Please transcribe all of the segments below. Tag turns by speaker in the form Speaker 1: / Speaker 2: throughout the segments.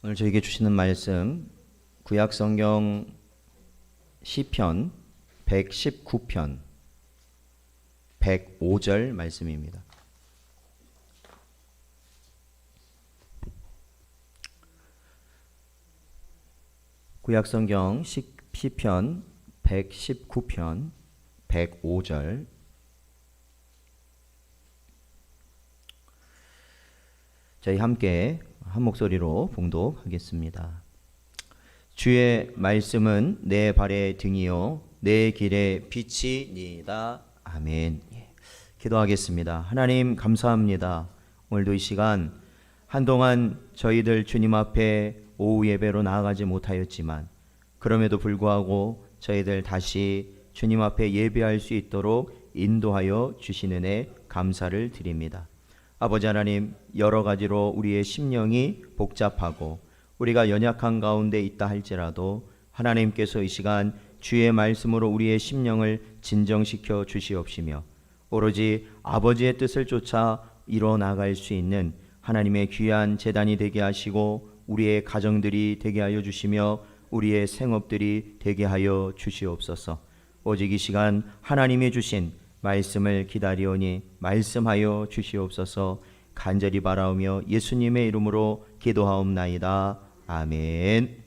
Speaker 1: 오늘 저에게 주시는 말씀 구약성경 시편 119편 105절 말씀입니다. 구약성경 시편 119편 105절. 저희 함께 한 목소리로 봉독하겠습니다. 주의 말씀은 내 발의 등이요 내 길의 빛이니이다. 아멘. 기도하겠습니다. 하나님 감사합니다. 오늘도 이 시간 한동안 저희들 주님 앞에 오후 예배로 나아가지 못하였지만 그럼에도 불구하고 저희들 다시 주님 앞에 예배할 수 있도록 인도하여 주신 은혜 감사를 드립니다. 아버지 하나님, 여러 가지로 우리의 심령이 복잡하고 우리가 연약한 가운데 있다 할지라도 하나님께서 이 시간 주의 말씀으로 우리의 심령을 진정시켜 주시옵시며 오로지 아버지의 뜻을 쫓아 이뤄 나갈 수 있는 하나님의 귀한 제단이 되게 하시고 우리의 가정들이 되게 하여 주시며 우리의 생업들이 되게 하여 주시옵소서. 오직 이 시간 하나님이 주신 말씀을 기다리오니 말씀하여 주시옵소서. 간절히 바라오며 예수님의 이름으로 기도하옵나이다. 아멘.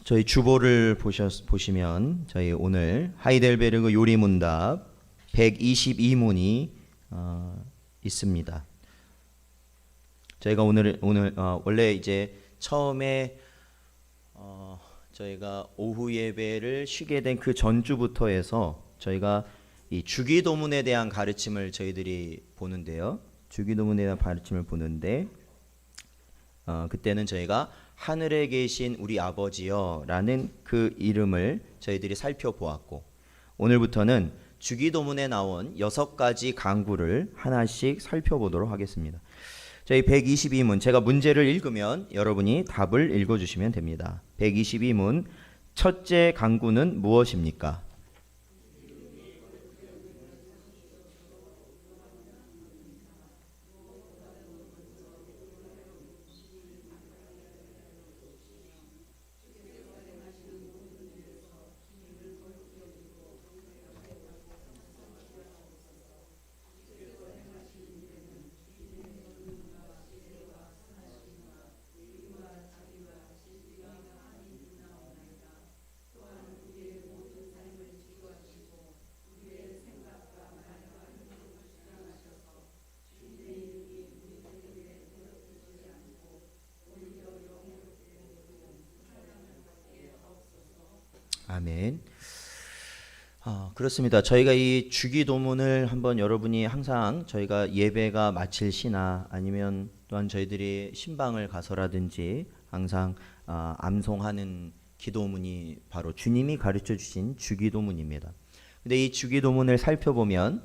Speaker 1: 저희 주보를 보시면 저희 오늘 하이델베르그 요리문답 122문이 있습니다. 저희가 오늘 원래 이제 처음에 저희가 오후 예배를 쉬게 된 그 전주부터 해서 저희가 이 주기도문에 대한 가르침을 저희들이 보는데요. 주기도문에 대한 가르침을 보는데 그때는 저희가 하늘에 계신 우리 아버지여 라는 그 이름을 저희들이 살펴보았고 오늘부터는 주기도문에 나온 6가지 강구를 하나씩 살펴보도록 하겠습니다. 저희 122문 제가 문제를 읽으면 여러분이 답을 읽어주시면 됩니다. 122문 첫째 강구는 무엇입니까? 아멘. 그렇습니다. 저희가 이 주기도문을 한번 여러분이 항상 저희가 예배가 마칠 시나 아니면 또한 저희들이 신방을 가서라든지 항상 암송하는 기도문이 바로 주님이 가르쳐 주신 주기도문입니다. 근데 이 주기도문을 살펴보면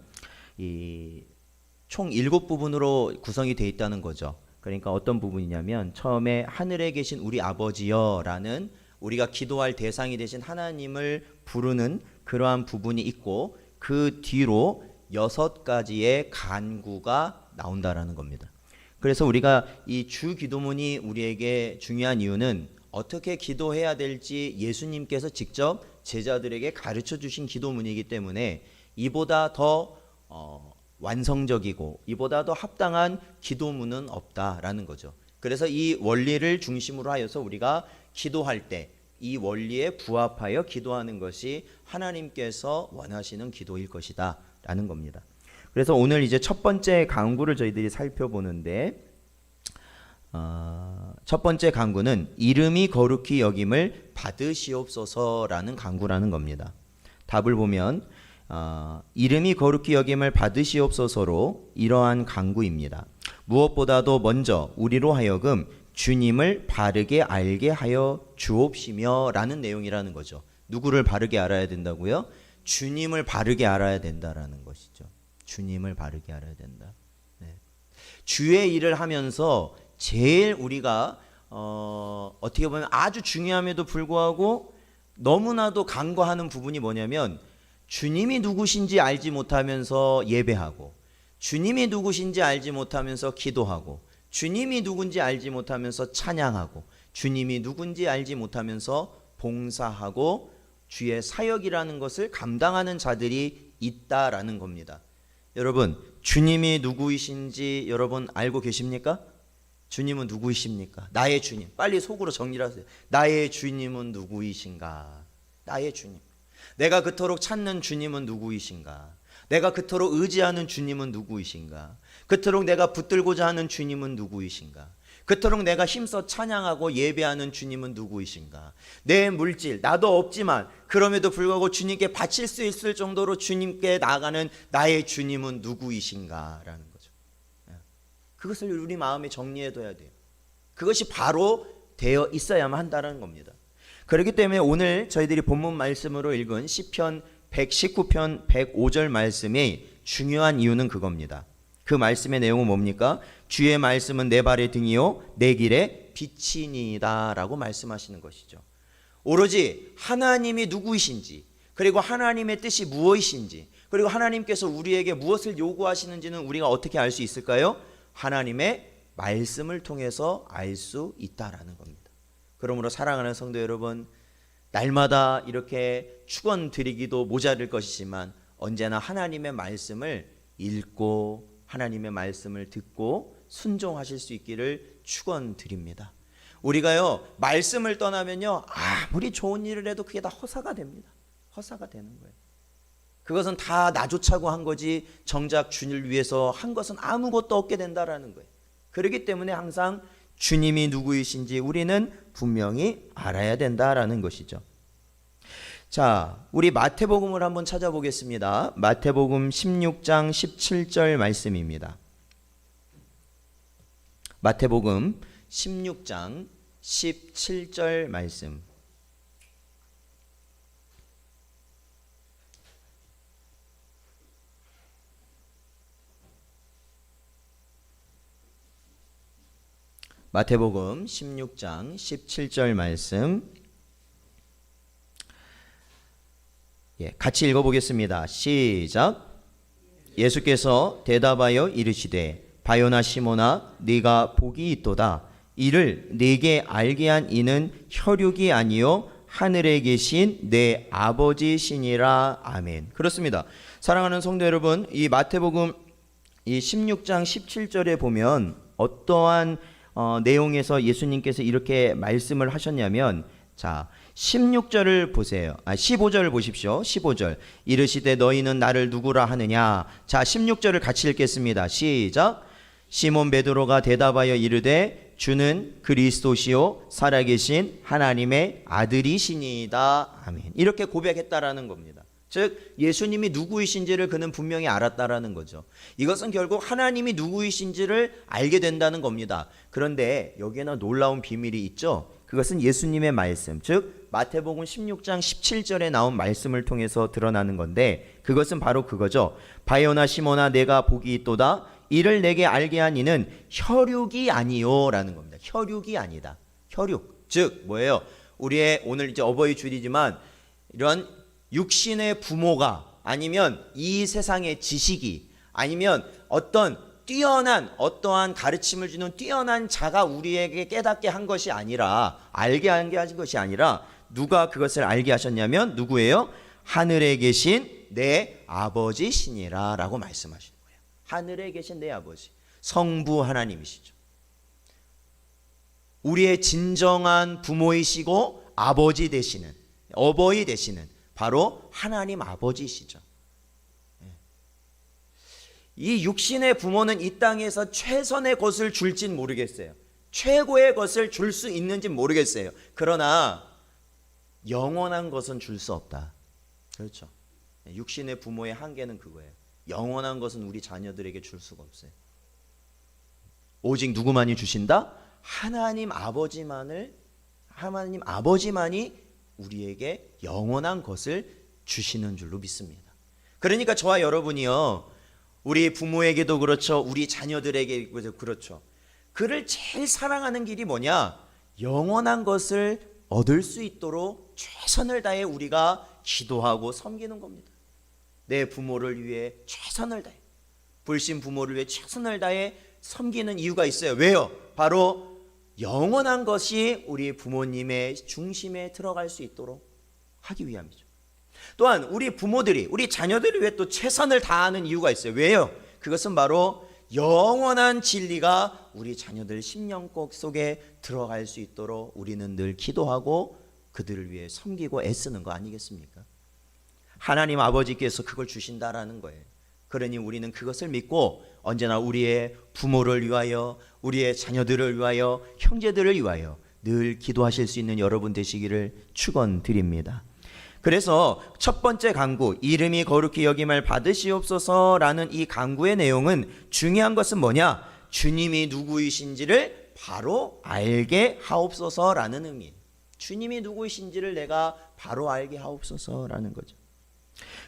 Speaker 1: 총 7부분으로 구성이 되어 있다는 거죠. 그러니까 어떤 부분이냐면 처음에 하늘에 계신 우리 아버지여라는 우리가 기도할 대상이 되신 하나님을 부르는 그러한 부분이 있고 그 뒤로 6가지의 간구가 나온다라는 겁니다. 그래서 우리가 이 주기도문이 우리에게 중요한 이유는 어떻게 기도해야 될지 예수님께서 직접 제자들에게 가르쳐 주신 기도문이기 때문에 이보다 더 완성적이고 이보다 더 합당한 기도문은 없다라는 거죠. 그래서 이 원리를 중심으로 하여서 우리가 기도할 때 이 원리에 부합하여 기도하는 것이 하나님께서 원하시는 기도일 것이다 라는 겁니다. 그래서 오늘 이제 첫 번째 강구를 저희들이 살펴보는데 첫 번째 강구는 이름이 거룩히 여김을 받으시옵소서라는 강구라는 겁니다. 답을 보면 이름이 거룩히 여김을 받으시옵소서로 이러한 강구입니다. 무엇보다도 먼저 우리로 하여금 주님을 바르게 알게 하여 주옵시며 라는 내용이라는 거죠. 누구를 바르게 알아야 된다고요? 주님을 바르게 알아야 된다라는 것이죠. 주님을 바르게 알아야 된다. 네. 주의 일을 하면서 제일 우리가 어떻게 보면 아주 중요함에도 불구하고 너무나도 간과하는 부분이 뭐냐면 주님이 누구신지 알지 못하면서 예배하고 주님이 누구신지 알지 못하면서 기도하고 주님이 누군지 알지 못하면서 찬양하고, 주님이 누군지 알지 못하면서 봉사하고 주의 사역이라는 것을 감당하는 자들이 있다라는 겁니다. 여러분, 주님이 누구이신지 여러분 알고 계십니까? 주님은 누구이십니까? 나의 주님. 빨리 속으로 정리를 하세요. 나의 주님은 누구이신가? 나의 주님. 내가 그토록 찾는 주님은 누구이신가? 내가 그토록 의지하는 주님은 누구이신가? 그토록 내가 붙들고자 하는 주님은 누구이신가? 그토록 내가 힘써 찬양하고 예배하는 주님은 누구이신가? 내 물질, 나도 없지만 그럼에도 불구하고 주님께 바칠 수 있을 정도로 주님께 나아가는 나의 주님은 누구이신가? 라는 거죠. 그것을 우리 마음에 정리해둬야 돼요. 그것이 바로 되어 있어야만 한다는 겁니다. 그렇기 때문에 오늘 저희들이 본문 말씀으로 읽은 시편 119편 105절 말씀이 중요한 이유는 그겁니다. 그 말씀의 내용은 뭡니까? 주의 말씀은 내 발의 등이요 내 길의 빛이니이다 라고 말씀하시는 것이죠. 오로지 하나님이 누구이신지, 그리고 하나님의 뜻이 무엇이신지, 그리고 하나님께서 우리에게 무엇을 요구하시는지는 우리가 어떻게 알 수 있을까요? 하나님의 말씀을 통해서 알 수 있다라는 겁니다. 그러므로 사랑하는 성도 여러분, 날마다 이렇게 축원 드리기도 모자랄 것이지만 언제나 하나님의 말씀을 읽고 하나님의 말씀을 듣고 순종하실 수 있기를 축원 드립니다. 우리가요, 말씀을 떠나면요, 아무리 좋은 일을 해도 그게 다 허사가 됩니다. 허사가 되는 거예요. 그것은 다 나조차고 한 거지 정작 주님을 위해서 한 것은 아무것도 없게 된다라는 거예요. 그렇기 때문에 항상 주님이 누구이신지 우리는 분명히 알아야 된다라는 것이죠. 자, 우리 마태복음을 한번 찾아보겠습니다. 마태복음 16장 17절 말씀입니다. 마태복음 16장 17절 말씀. 마태복음 16장 17절 말씀, 같이 읽어보겠습니다. 시작. 예수께서 대답하여 이르시되 바요나 시몬아 네가 복이 있도다. 이를 네게 알게 한 이는 혈육이 아니요 하늘에 계신 내 아버지시니라. 아멘. 그렇습니다. 사랑하는 성도 여러분, 이 마태복음 이 16장 17절에 보면 어떠한 내용에서 예수님께서 이렇게 말씀을 하셨냐면, 자 16절을 보세요. 15절을 보십시오. 15절. 이르시되 너희는 나를 누구라 하느냐. 자 16절을 같이 읽겠습니다. 시작. 시몬 베드로가 대답하여 이르되 주는 그리스도시요 살아계신 하나님의 아들이시니이다. 아멘. 이렇게 고백했다라는 겁니다. 즉 예수님이 누구이신지를 그는 분명히 알았다라는 거죠. 이것은 결국 하나님이 누구이신지를 알게 된다는 겁니다. 그런데 여기에는 놀라운 비밀이 있죠. 그것은 예수님의 말씀, 즉 마태복음 16장 17절에 나온 말씀을 통해서 드러나는 건데, 그것은 바로 그거죠. 바요나 시몬아 내가 복이 있도다. 이를 내게 알게 한 이는 혈육이 아니요 라는 겁니다. 혈육이 아니다. 혈육, 즉 뭐예요? 우리의 오늘 이제 어버이 주일이지만 이런 육신의 부모가, 아니면 이 세상의 지식이, 아니면 어떤 뛰어난 어떠한 가르침을 주는 뛰어난 자가 우리에게 깨닫게 한 것이 아니라, 알게 한 것이 아니라 누가 그것을 알게 하셨냐면 누구예요? 하늘에 계신 내 아버지시니라 라고 말씀하시는 거예요. 하늘에 계신 내 아버지, 성부 하나님이시죠. 우리의 진정한 부모이시고 아버지 되시는, 어버이 되시는 바로 하나님 아버지시죠. 이 육신의 부모는 이 땅에서 최선의 것을 줄진 모르겠어요. 최고의 것을 줄 수 있는지 모르겠어요. 그러나 영원한 것은 줄 수 없다. 그렇죠. 육신의 부모의 한계는 그거예요. 영원한 것은 우리 자녀들에게 줄 수가 없어요. 오직 누구만이 주신다? 하나님 아버지만이 우리에게 영원한 것을 주시는 줄로 믿습니다. 그러니까 저와 여러분이요, 우리 부모에게도 그렇죠, 우리 자녀들에게도 그렇죠, 그를 제일 사랑하는 길이 뭐냐? 영원한 것을 얻을 수 있도록 최선을 다해 우리가 기도하고 섬기는 겁니다. 내 부모를 위해 최선을 다해, 불신 부모를 위해 최선을 다해 섬기는 이유가 있어요. 왜요? 바로 영원한 것이 우리 부모님의 중심에 들어갈 수 있도록 하기 위함이죠. 또한 우리 부모들이 우리 자녀들을 위해 또 최선을 다하는 이유가 있어요. 왜요? 그것은 바로 영원한 진리가 우리 자녀들 심령 속에 들어갈 수 있도록 우리는 늘 기도하고 그들을 위해 섬기고 애쓰는 거 아니겠습니까? 하나님 아버지께서 그걸 주신다라는 거예요. 그러니 우리는 그것을 믿고 언제나 우리의 부모를 위하여, 우리의 자녀들을 위하여, 형제들을 위하여 늘 기도하실 수 있는 여러분 되시기를 축원드립니다. 그래서 첫 번째 간구, 이름이 거룩히 여김을 받으시옵소서라는 이 간구의 내용은 중요한 것은 뭐냐? 주님이 누구이신지를 바로 알게 하옵소서라는 의미. 주님이 누구이신지를 내가 바로 알게 하옵소서라는 거죠.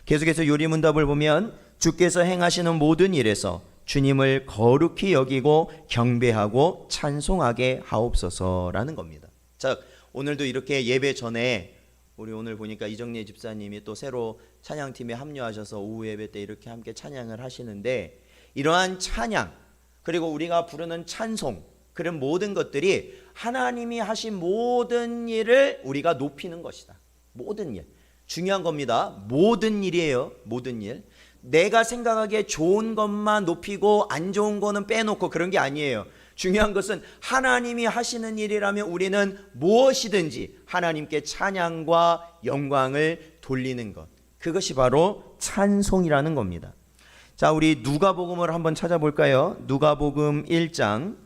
Speaker 1: 계속해서 요리문답을 보면 주께서 행하시는 모든 일에서 주님을 거룩히 여기고 경배하고 찬송하게 하옵소서라는 겁니다. 자, 오늘도 이렇게 예배 전에 우리 오늘 보니까 이정례 집사님이 또 새로 찬양팀에 합류하셔서 오후 예배 때 이렇게 함께 찬양을 하시는데, 이러한 찬양 그리고 우리가 부르는 찬송, 그런 모든 것들이 하나님이 하신 모든 일을 우리가 높이는 것이다. 모든 일 중요한 겁니다. 모든 일이에요. 모든 일. 내가 생각하기에 좋은 것만 높이고 안 좋은 거는 빼놓고 그런 게 아니에요. 중요한 것은 하나님이 하시는 일이라면 우리는 무엇이든지 하나님께 찬양과 영광을 돌리는 것, 그것이 바로 찬송이라는 겁니다. 자, 우리 누가복음을 한번 찾아볼까요? 누가복음 1장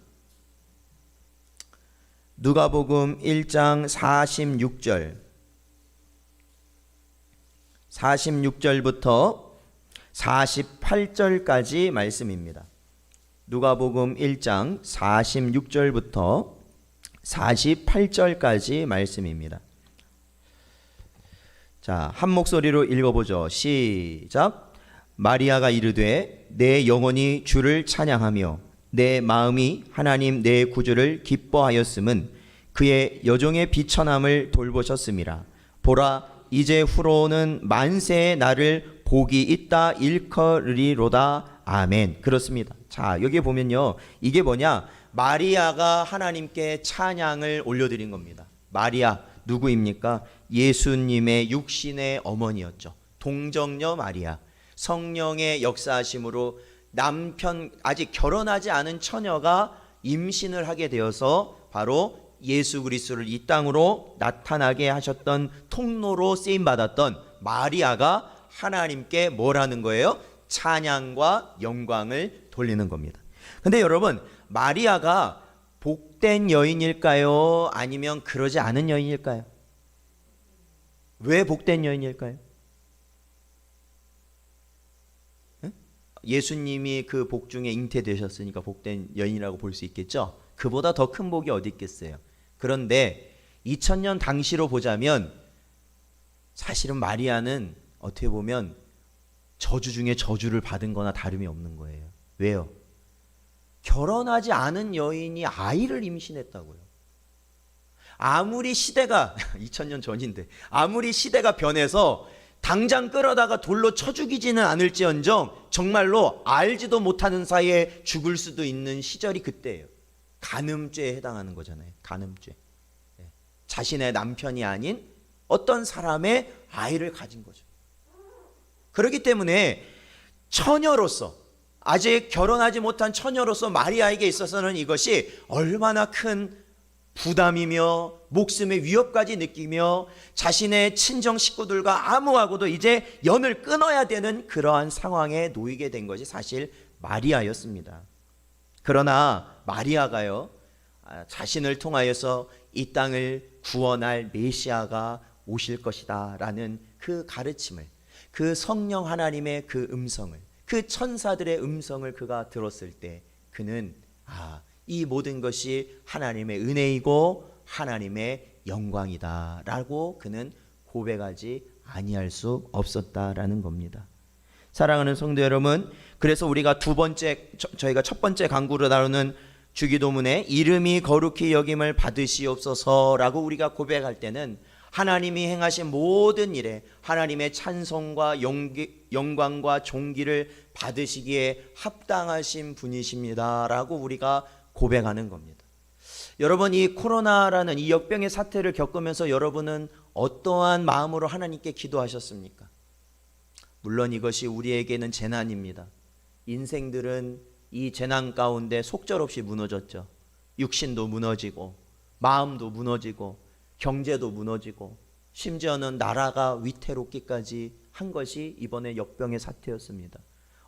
Speaker 1: 46절 46절부터 48절까지 말씀입니다. 누가복음 1장 46절부터 48절까지 말씀입니다. 자, 한 목소리로 읽어보죠. 시작. 마리아가 이르되 내 영혼이 주를 찬양하며 내 마음이 하나님 내 구주를 기뻐하였음은 그의 여종의 비천함을 돌보셨음이라. 보라, 이제 후로는 만세의 날을 복이 있다 일컬으리로다. 아멘. 그렇습니다. 자, 여기 보면요, 이게 뭐냐? 마리아가 하나님께 찬양을 올려드린 겁니다. 마리아 누구입니까? 예수님의 육신의 어머니였죠. 동정녀 마리아. 성령의 역사하심으로 남편, 아직 결혼하지 않은 처녀가 임신을 하게 되어서 바로 예수 그리스도를 이 땅으로 나타나게 하셨던 통로로 쓰임받았던 마리아가 하나님께 뭘 하는 거예요? 찬양과 영광을 돌리는 겁니다. 근데 여러분, 마리아가 복된 여인일까요? 아니면 그러지 않은 여인일까요? 왜 복된 여인일까요? 예수님이 그 복 중에 잉태되셨으니까 복된 여인이라고 볼 수 있겠죠. 그보다 더 큰 복이 어디 있겠어요. 그런데 2000년 당시로 보자면 사실은 마리아는 어떻게 보면 저주 중에 저주를 받은 거나 다름이 없는 거예요. 왜요? 결혼하지 않은 여인이 아이를 임신했다고요. 아무리 시대가 2000년 전인데 아무리 시대가 변해서 당장 끌어다가 돌로 쳐 죽이지는 않을지언정 정말로 알지도 못하는 사이에 죽을 수도 있는 시절이 그때예요. 간음죄에 해당하는 거잖아요. 간음죄. 자신의 남편이 아닌 어떤 사람의 아이를 가진 거죠. 그렇기 때문에 처녀로서, 아직 결혼하지 못한 처녀로서 마리아에게 있어서는 이것이 얼마나 큰 부담이며 목숨의 위협까지 느끼며 자신의 친정 식구들과 아무하고도 이제 연을 끊어야 되는 그러한 상황에 놓이게 된 것이 사실 마리아였습니다. 그러나 마리아가요, 자신을 통하여서 이 땅을 구원할 메시아가 오실 것이다 라는 그 가르침을, 그 성령 하나님의 그 음성을, 그 천사들의 음성을 그가 들었을 때 그는 이 모든 것이 하나님의 은혜이고 하나님의 영광이다 라고 그는 고백하지 아니할 수 없었다라는 겁니다. 사랑하는 성도 여러분, 그래서 우리가 저희가 첫 번째 강구로 다루는 주기도문에 이름이 거룩히 여김을 받으시옵소서라고 우리가 고백할 때는 하나님이 행하신 모든 일에 하나님의 찬송과 영광과 존귀를 받으시기에 합당하신 분이십니다라고 우리가 고백하는 겁니다. 여러분, 이 코로나라는 이 역병의 사태를 겪으면서 여러분은 어떠한 마음으로 하나님께 기도하셨습니까? 물론 이것이 우리에게는 재난입니다. 인생들은 이 재난 가운데 속절없이 무너졌죠. 육신도 무너지고 마음도 무너지고 경제도 무너지고 심지어는 나라가 위태롭기까지 한 것이 이번에 역병의 사태였습니다.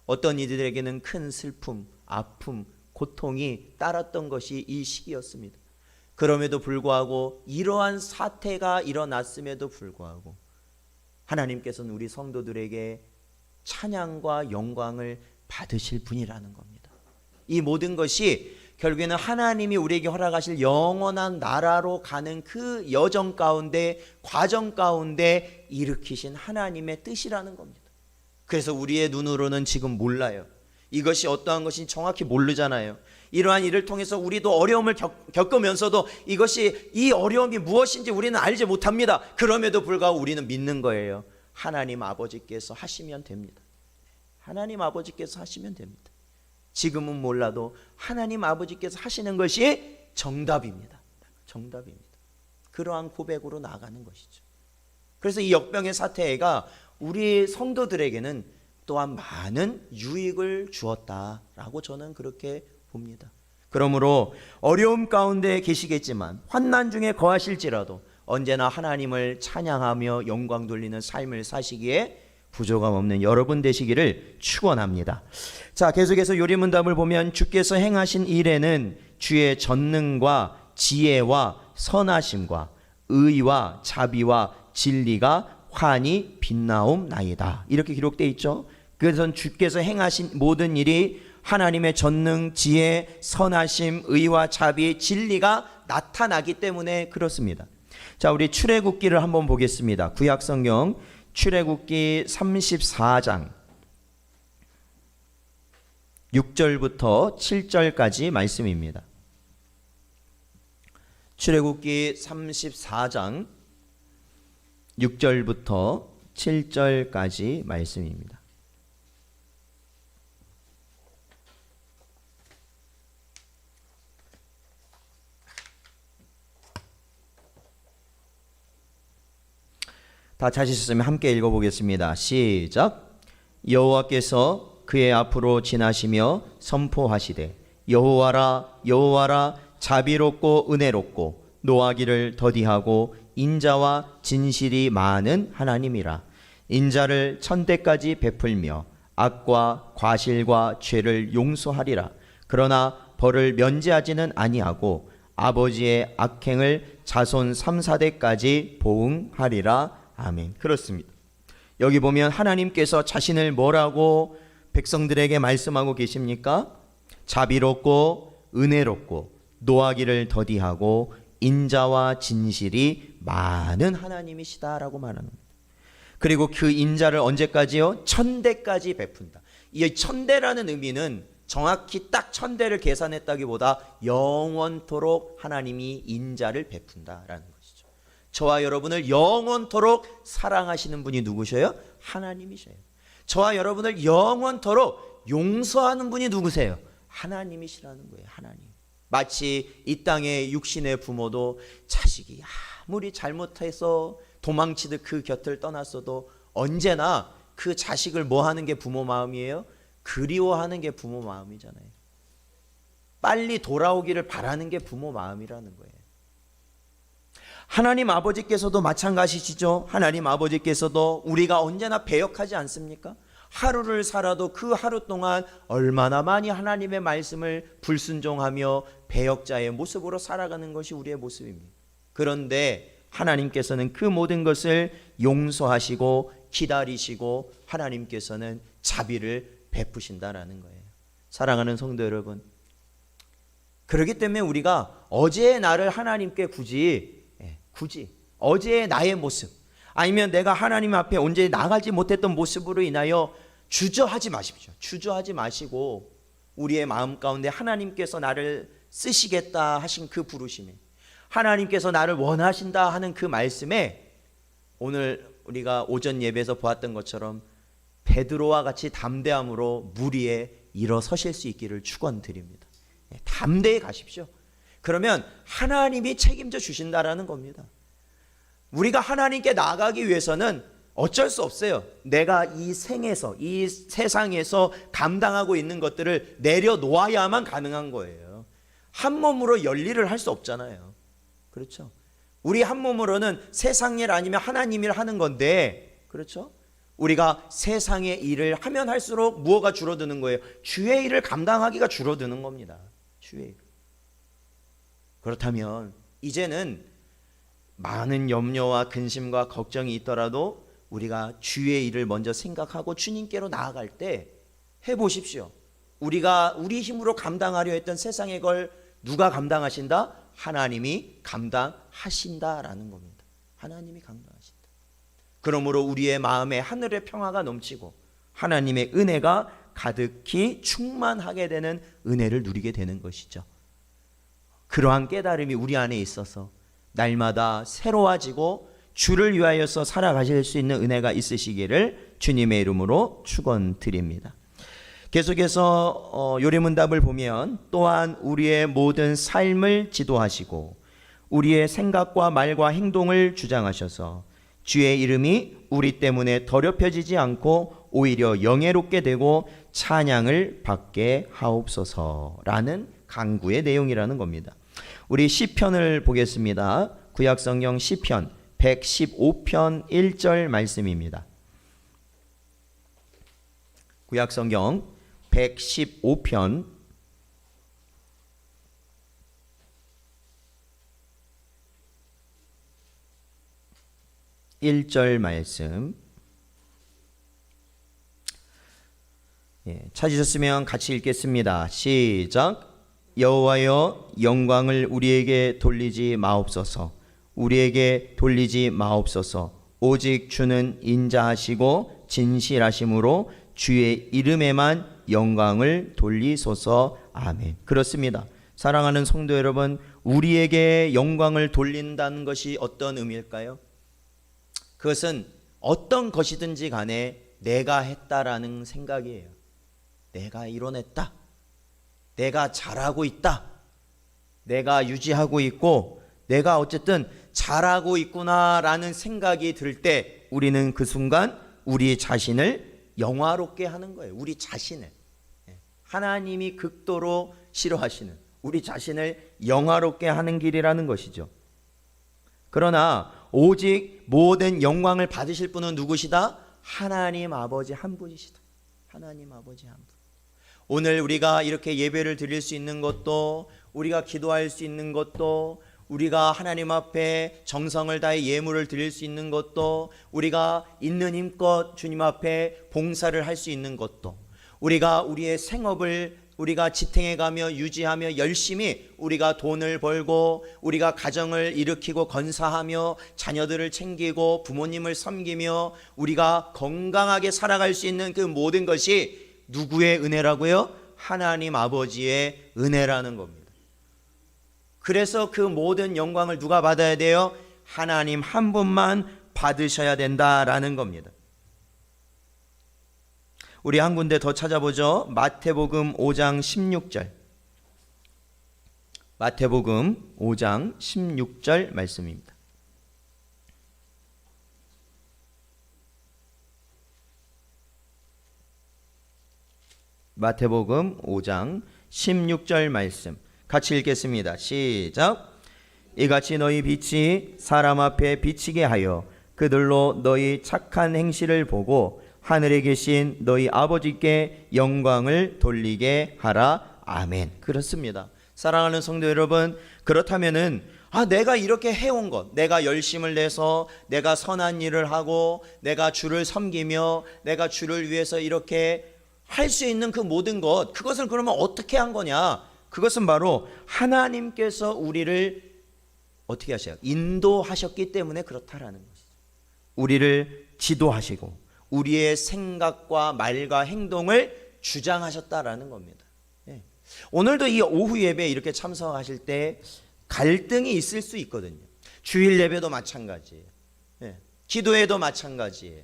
Speaker 1: 어떤 이들에게는 큰 슬픔, 아픔, 고통이 따랐던 것이 이 시기였습니다. 그럼에도 불구하고 이러한 사태가 일어났음에도 불구하고 하나님께서는 우리 성도들에게 찬양과 영광을 받으실 분이라는 겁니다. 이 모든 것이 결국에는 하나님이 우리에게 허락하실 영원한 나라로 가는 그 여정 가운데, 과정 가운데 일으키신 하나님의 뜻이라는 겁니다. 그래서 우리의 눈으로는 지금 몰라요. 이것이 어떠한 것인지 정확히 모르잖아요. 이러한 일을 통해서 우리도 어려움을 겪으면서도 이것이, 이 어려움이 무엇인지 우리는 알지 못합니다. 그럼에도 불구하고 우리는 믿는 거예요. 하나님 아버지께서 하시면 됩니다. 하나님 아버지께서 하시면 됩니다. 지금은 몰라도 하나님 아버지께서 하시는 것이 정답입니다. 정답입니다. 그러한 고백으로 나아가는 것이죠. 그래서 이 역병의 사태가 우리 성도들에게는 또한 많은 유익을 주었다라고 저는 그렇게 봅니다. 그러므로 어려움 가운데 계시겠지만 환난 중에 거하실지라도 언제나 하나님을 찬양하며 영광 돌리는 삶을 사시기에 부족함 없는 여러분 되시기를 축원합니다. 자, 계속해서 요리문답을 보면 주께서 행하신 일에는 주의 전능과 지혜와 선하심과 의와 자비와 진리가 환히 빛나옵나이다. 이렇게 기록되어 있죠. 그래서 주께서 행하신 모든 일이 하나님의 전능, 지혜, 선하심, 의와 자비, 진리가 나타나기 때문에 그렇습니다. 자, 우리 출애굽기를 한번 보겠습니다. 구약성경 출애굽기 34장 6절부터 7절까지 말씀입니다. 출애굽기 34장 6절부터 7절까지 말씀입니다. 다 찾으셨으면 함께 읽어보겠습니다. 시작. 여호와께서 그의 앞으로 지나시며 선포하시되 여호와라 여호와라 자비롭고 은혜롭고 노하기를 더디하고 인자와 진실이 많은 하나님이라. 인자를 천대까지 베풀며 악과 과실과 죄를 용서하리라. 그러나 벌을 면제하지는 아니하고 아버지의 악행을 자손 3,4대까지 보응하리라. 아멘. 그렇습니다. 여기 보면 하나님께서 자신을 뭐라고 백성들에게 말씀하고 계십니까? 자비롭고 은혜롭고 노하기를 더디하고 인자와 진실이 많은 하나님이시다라고 말하는 겁니다. 그리고 그 인자를 언제까지요? 천대까지 베푼다. 이 천대라는 의미는 정확히 딱 천대를 계산했다기보다 영원토록 하나님이 인자를 베푼다라는 것이죠. 저와 여러분을 영원토록 사랑하시는 분이 누구셔요? 하나님이셔요. 저와 여러분을 영원토록 용서하는 분이 누구세요? 하나님이시라는 거예요. 하나님. 마치 이 땅의 육신의 부모도 자식이 아무리 잘못해서 도망치듯 그 곁을 떠났어도 언제나 그 자식을 뭐 하는 게 부모 마음이에요? 그리워하는 게 부모 마음이잖아요. 빨리 돌아오기를 바라는 게 부모 마음이라는 거예요. 하나님 아버지께서도 마찬가지시죠. 하나님 아버지께서도 우리가 언제나 배역하지 않습니까? 하루를 살아도 그 하루 동안 얼마나 많이 하나님의 말씀을 불순종하며 배역자의 모습으로 살아가는 것이 우리의 모습입니다. 그런데 하나님께서는 그 모든 것을 용서하시고 기다리시고 하나님께서는 자비를 베푸신다라는 거예요. 사랑하는 성도 여러분, 그렇기 때문에 우리가 어제의 나를 하나님께 굳이 어제의 나의 모습, 아니면 내가 하나님 앞에 언제 나가지 못했던 모습으로 인하여 주저하지 마십시오. 주저하지 마시고 우리의 마음 가운데 하나님께서 나를 쓰시겠다 하신 그 부르심에, 하나님께서 나를 원하신다 하는 그 말씀에 오늘 우리가 오전 예배에서 보았던 것처럼 베드로와 같이 담대함으로 물 위에 일어서실 수 있기를 축원드립니다. 담대히 가십시오. 그러면 하나님이 책임져 주신다라는 겁니다. 우리가 하나님께 나아가기 위해서는 어쩔 수 없어요. 내가 이 생에서, 이 세상에서 감당하고 있는 것들을 내려놓아야만 가능한 거예요. 한 몸으로 열일을 할 수 없잖아요. 그렇죠? 우리 한 몸으로는 세상 일 아니면 하나님 일 하는 건데, 그렇죠? 우리가 세상의 일을 하면 할수록 무엇가 줄어드는 거예요? 주의 일을 감당하기가 줄어드는 겁니다. 주의 일. 그렇다면 이제는 많은 염려와 근심과 걱정이 있더라도 우리가 주의 일을 먼저 생각하고 주님께로 나아갈 때 해보십시오. 우리가 우리 힘으로 감당하려 했던 세상의 걸 누가 감당하신다? 하나님이 감당하신다라는 겁니다. 하나님이 감당하신다. 그러므로 우리의 마음에 하늘의 평화가 넘치고 하나님의 은혜가 가득히 충만하게 되는 은혜를 누리게 되는 것이죠. 그러한 깨달음이 우리 안에 있어서 날마다 새로워지고 주를 위하여서 살아가실 수 있는 은혜가 있으시기를 주님의 이름으로 축원드립니다. 계속해서 요리문답을 보면 또한 우리의 모든 삶을 지도하시고 우리의 생각과 말과 행동을 주장하셔서 주의 이름이 우리 때문에 더럽혀지지 않고 오히려 영예롭게 되고 찬양을 받게 하옵소서라는 간구의 내용이라는 겁니다. 우리 시편을 보겠습니다. 구약성경 시편 115편 1절 말씀입니다. 구약성경 115편 1절 말씀, 찾으셨으면 같이 읽겠습니다. 시작. 여호와여 영광을 우리에게 돌리지 마옵소서. 우리에게 돌리지 마옵소서. 오직 주는 인자하시고 진실하심으로 주의 이름에만 영광을 돌리소서. 아멘. 그렇습니다. 사랑하는 성도 여러분, 우리에게 영광을 돌린다는 것이 어떤 의미일까요? 그것은 어떤 것이든지 간에 내가 했다라는 생각이에요. 내가 이뤄냈다. 내가 잘하고 있다. 내가 유지하고 있고 내가 어쨌든 잘하고 있구나라는 생각이 들 때 우리는 그 순간 우리 자신을 영화롭게 하는 거예요. 우리 자신을. 하나님이 극도로 싫어하시는 우리 자신을 영화롭게 하는 길이라는 것이죠. 그러나 오직 모든 영광을 받으실 분은 누구시다? 하나님 아버지 한 분이시다. 하나님 아버지 한 분. 오늘 우리가 이렇게 예배를 드릴 수 있는 것도, 우리가 기도할 수 있는 것도, 우리가 하나님 앞에 정성을 다해 예물을 드릴 수 있는 것도, 우리가 있는 힘껏 주님 앞에 봉사를 할 수 있는 것도, 우리가 우리의 생업을 우리가 지탱해가며 유지하며 열심히 우리가 돈을 벌고 우리가 가정을 일으키고 건사하며 자녀들을 챙기고 부모님을 섬기며 우리가 건강하게 살아갈 수 있는 그 모든 것이 누구의 은혜라고요? 하나님 아버지의 은혜라는 겁니다. 그래서 그 모든 영광을 누가 받아야 돼요? 하나님 한 분만 받으셔야 된다라는 겁니다. 우리 한 군데 더 찾아보죠. 마태복음 5장 16절. 마태복음 5장 16절 말씀입니다. 마태복음 5장 16절 말씀 같이 읽겠습니다. 시작. 이같이 너희 빛이 사람 앞에 비치게 하여 그들로 너희 착한 행실을 보고 하늘에 계신 너희 아버지께 영광을 돌리게 하라. 아멘. 그렇습니다. 사랑하는 성도 여러분, 그렇다면은 내가 이렇게 해온 것, 내가 열심을 내서 내가 선한 일을 하고 내가 주를 섬기며 내가 주를 위해서 이렇게 할 수 있는 그 모든 것, 그것을 그러면 어떻게 한 거냐? 그것은 바로 하나님께서 우리를 어떻게 하셔요? 인도하셨기 때문에 그렇다라는 것이죠. 우리를 지도하시고 우리의 생각과 말과 행동을 주장하셨다라는 겁니다. 오늘도 이 오후 예배에 이렇게 참석하실 때 갈등이 있을 수 있거든요. 주일 예배도 마찬가지예요. 기도에도 마찬가지예요.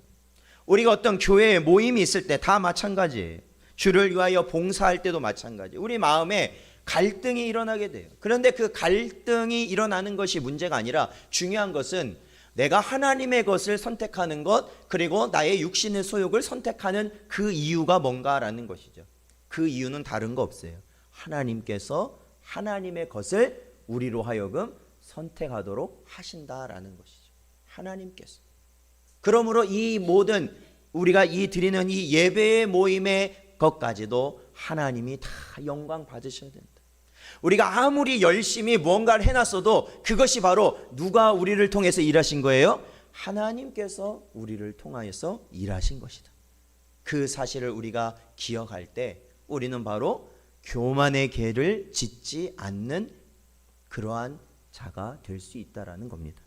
Speaker 1: 우리가 어떤 교회에 모임이 있을 때 다 마찬가지예요. 주를 위하여 봉사할 때도 마찬가지예요. 우리 마음에 갈등이 일어나게 돼요. 그런데 그 갈등이 일어나는 것이 문제가 아니라 중요한 것은 내가 하나님의 것을 선택하는 것, 그리고 나의 육신의 소욕을 선택하는 그 이유가 뭔가라는 것이죠. 그 이유는 다른 거 없어요. 하나님께서 하나님의 것을 우리로 하여금 선택하도록 하신다라는 것이죠. 하나님께서. 그러므로 이 모든 우리가 드리는 이 예배의 모임의 것까지도 하나님이 다 영광 받으셔야 된다. 우리가 아무리 열심히 무언가를 해놨어도 그것이 바로 누가 우리를 통해서 일하신 거예요? 하나님께서 우리를 통하여서 일하신 것이다. 그 사실을 우리가 기억할 때 우리는 바로 교만의 계를 짓지 않는 그러한 자가 될 수 있다라는 겁니다.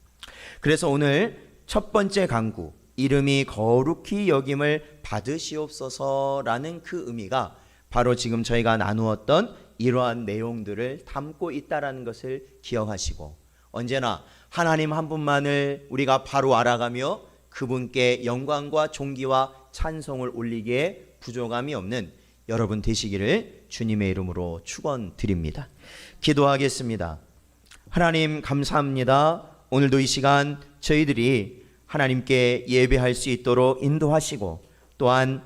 Speaker 1: 그래서 오늘 첫 번째 간구, 이름이 거룩히 여김을 받으시옵소서라는 그 의미가 바로 지금 저희가 나누었던 이러한 내용들을 담고 있다라는 것을 기억하시고, 언제나 하나님 한 분만을 우리가 바로 알아가며 그분께 영광과 존귀와 찬송을 올리기에 부족함이 없는 여러분 되시기를 주님의 이름으로 축원드립니다. 기도하겠습니다. 하나님 감사합니다. 오늘도 이 시간 저희들이 하나님께 예배할 수 있도록 인도하시고, 또한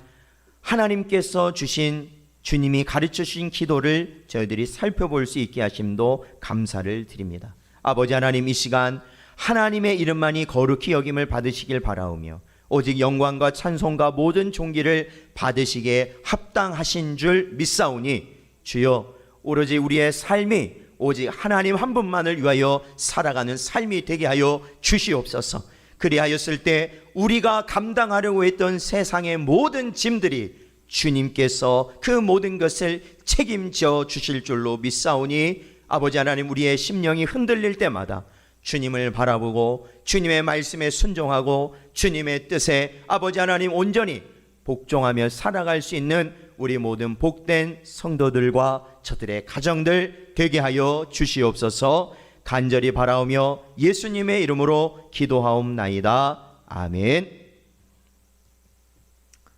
Speaker 1: 하나님께서 주신 주님이 가르쳐 주신 기도를 저희들이 살펴볼 수 있게 하심도 감사를 드립니다. 아버지 하나님, 이 시간 하나님의 이름만이 거룩히 여김을 받으시길 바라오며 오직 영광과 찬송과 모든 존귀를 받으시기에 합당하신 줄 믿사오니, 주여 오로지 우리의 삶이 오직 하나님 한 분만을 위하여 살아가는 삶이 되게 하여 주시옵소서. 그리하였을 때 우리가 감당하려고 했던 세상의 모든 짐들이 주님께서 그 모든 것을 책임져 주실 줄로 믿사오니, 아버지 하나님, 우리의 심령이 흔들릴 때마다 주님을 바라보고 주님의 말씀에 순종하고 주님의 뜻에 아버지 하나님 온전히 복종하며 살아갈 수 있는 우리 모든 복된 성도들과 저들의 가정들 되게 하여 주시옵소서. 간절히 바라오며 예수님의 이름으로 기도하옵나이다. 아멘.